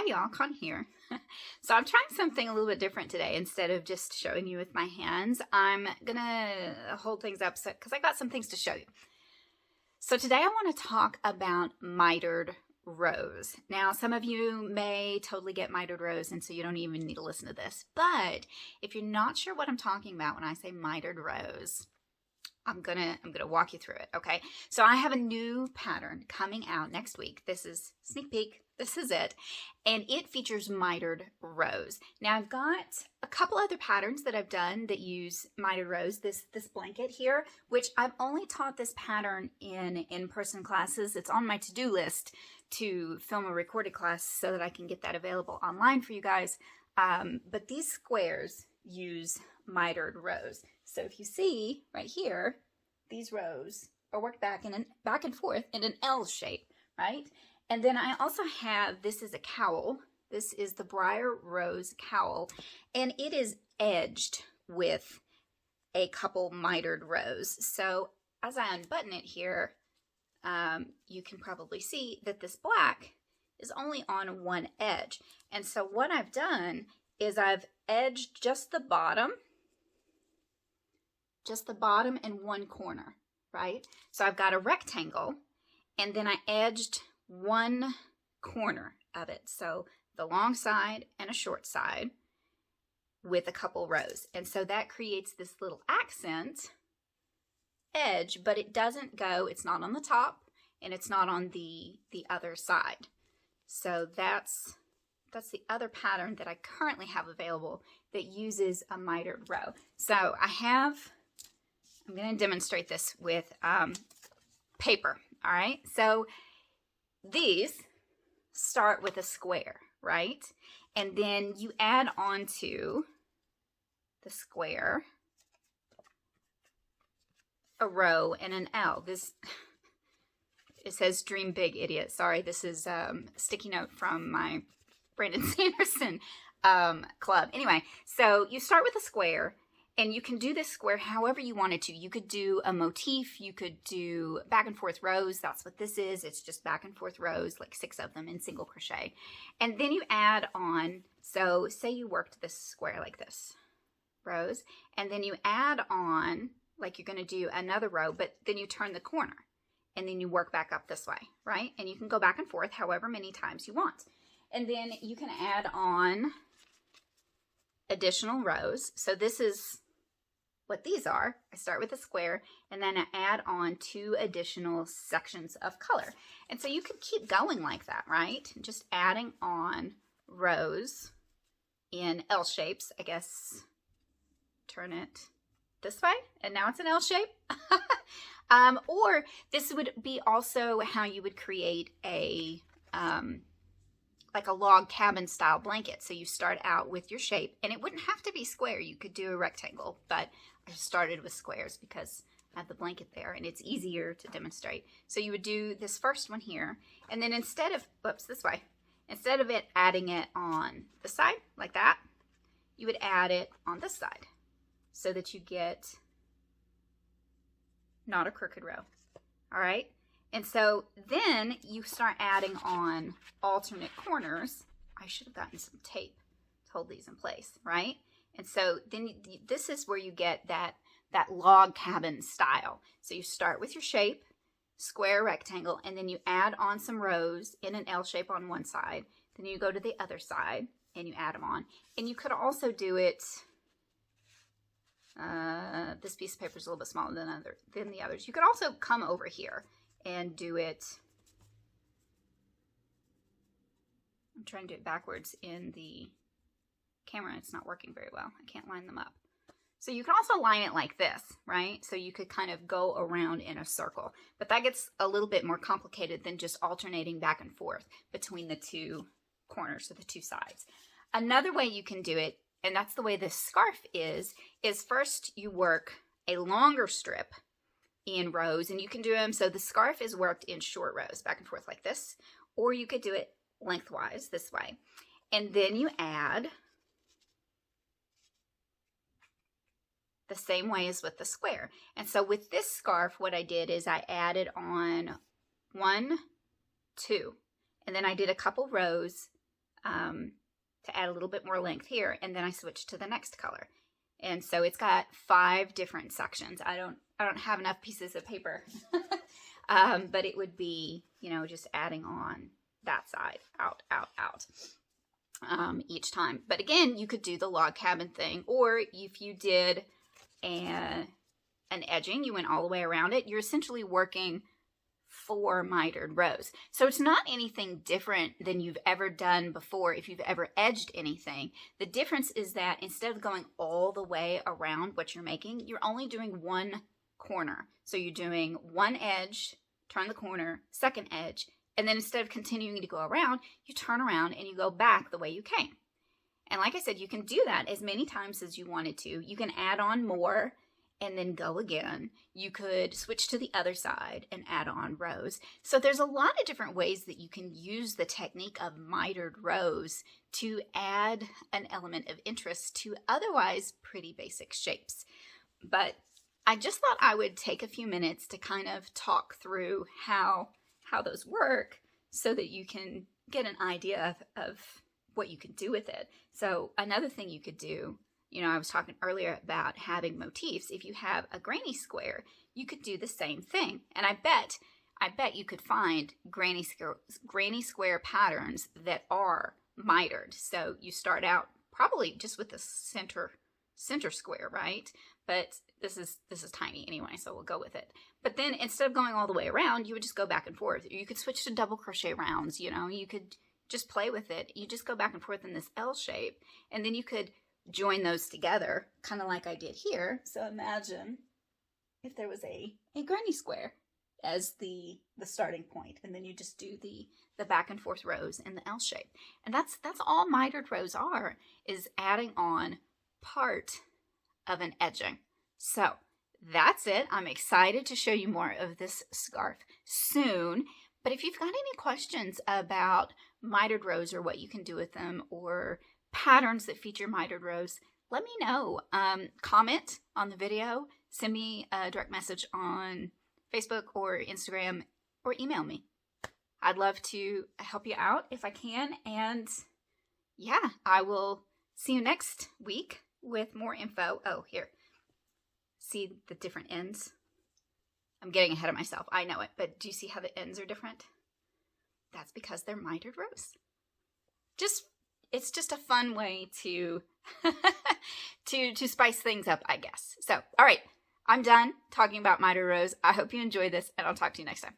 Hi y'all, Con here. So I'm trying something a little bit different today. Instead of just showing you with my hands, I'm gonna hold things up because I got some things to show you. So today I want to talk about mitered rows. Now some of you may totally get mitered rows and so you don't even need to listen to this, but if you're not sure what I'm talking about when I say mitered rows, I'm gonna walk you through it, okay? So I have a new pattern coming out next week. This is sneak peek. This is it. And it features mitered rows. Now I've got a couple other patterns that I've done that use mitered rows. This blanket here, which I've only taught this pattern in in-person classes. It's on my to-do list to film a recorded class so that I can get that available online for you guys. But these squares use mitered rows. So if you see right here, these rows are worked back and forth in an L shape, right? And then I also have, this is a cowl. This is the Briar Rose cowl, and it is edged with a couple mitered rows. So as I unbutton it here, you can probably see that this black is only on one edge. And so what I've done is I've edged just the bottom and one corner, right? So I've got a rectangle, and then I edged one corner of it. So the long side and a short side with a couple rows. And so that creates this little accent edge, but it doesn't go, it's not on the top and it's not on the other side. So that's the other pattern that I currently have available that uses a mitered row. So I'm going to demonstrate this with paper, all right? So these start with a square, right? And then you add on to the square a row and an L. It says dream big, idiot. Sorry, this is a sticky note from my Brandon Sanderson club. Anyway, so you start with a square, and you can do this square however you wanted to. You could do a motif, you could do back and forth rows. That's what this is. It's just back and forth rows, like 6 of them in single crochet. And then you add on, so say you worked this square like this, rows, and then you add on, like you're gonna do another row, but then you turn the corner, and then you work back up this way, right? And you can go back and forth however many times you want. And then you can add on additional rows. So this is what these are. I start with a square and then I add on 2 additional sections of color. And so you could keep going like that, right? Just adding on rows in L shapes. I guess turn it this way and now it's an L shape. Or this would be also how you would create a like a log cabin style blanket. So you start out with your shape, and it wouldn't have to be square. You could do a rectangle, but I started with squares because I have the blanket there and it's easier to demonstrate. So you would do this first one here, and then instead of, this way, instead of it adding it on the side like that, you would add it on this side so that you get not a crooked row. All right. And so then you start adding on alternate corners. I should have gotten some tape to hold these in place, right? And so then this is where you get that log cabin style. So you start with your shape, square, rectangle, and then you add on some rows in an L shape on one side. Then you go to the other side and you add them on. And you could also do it, this piece of paper is a little bit smaller than the others. You could also come over here and do it, I'm trying to do it backwards in the camera. It's not working very well. I can't line them up. So you can also line it like this, right? So you could kind of go around in a circle, but that gets a little bit more complicated than just alternating back and forth between the 2 corners or the 2 sides. Another way you can do it, and that's the way this scarf is first you work a longer strip in rows, and you can do them so the scarf is worked in short rows back and forth like this, or you could do it lengthwise this way, and then you add the same way as with the square. And so with this scarf, what I did is I added on 1, 2, and then I did a couple rows to add a little bit more length here, and then I switch to the next color. And so it's got 5 different sections. I don't have enough pieces of paper, but it would be, you know, just adding on that side, out, out, out, each time. But again, you could do the log cabin thing, or if you did an edging, you went all the way around it, you're essentially working 4 mitered rows. So it's not anything different than you've ever done before if you've ever edged anything. The difference is that instead of going all the way around what you're making, you're only doing one corner. So you're doing one edge, turn the corner, second edge, and then instead of continuing to go around, you turn around and you go back the way you came. And like I said, you can do that as many times as you wanted to. You can add on more and then go again. You could switch to the other side and add on rows. So there's a lot of different ways that you can use the technique of mitered rows to add an element of interest to otherwise pretty basic shapes. But I just thought I would take a few minutes to kind of talk through how those work so that you can get an idea of what you can do with it. So another thing you could do, you know, I was talking earlier about having motifs. If you have a granny square, you could do the same thing. And I bet you could find granny square patterns that are mitered. So you start out probably just with the center square, right? But this is tiny anyway, so we'll go with it. But then instead of going all the way around, you would just go back and forth. You could switch to double crochet rounds, you know, you could just play with it. You just go back and forth in this L shape, and then you could join those together, kind of like I did here. So imagine if there was a granny square as the starting point, and then you just do the back and forth rows in the L shape. And that's all mitered rows are, is adding on part of an edging. So that's it. I'm excited to show you more of this scarf soon. But if you've got any questions about mitered rows or what you can do with them, or patterns that feature mitered rows, let me know. Comment on the video, send me a direct message on Facebook or Instagram, or email me. I'd love to help you out if I can. And yeah, I will see you next week with more info. Oh, here. See the different ends? I'm getting ahead of myself. I know it, but do you see how the ends are different? That's because they're mitered rows. It's just a fun way to to spice things up, I guess. So, all right, I'm done talking about mitered rows. I hope you enjoyed this, and I'll talk to you next time.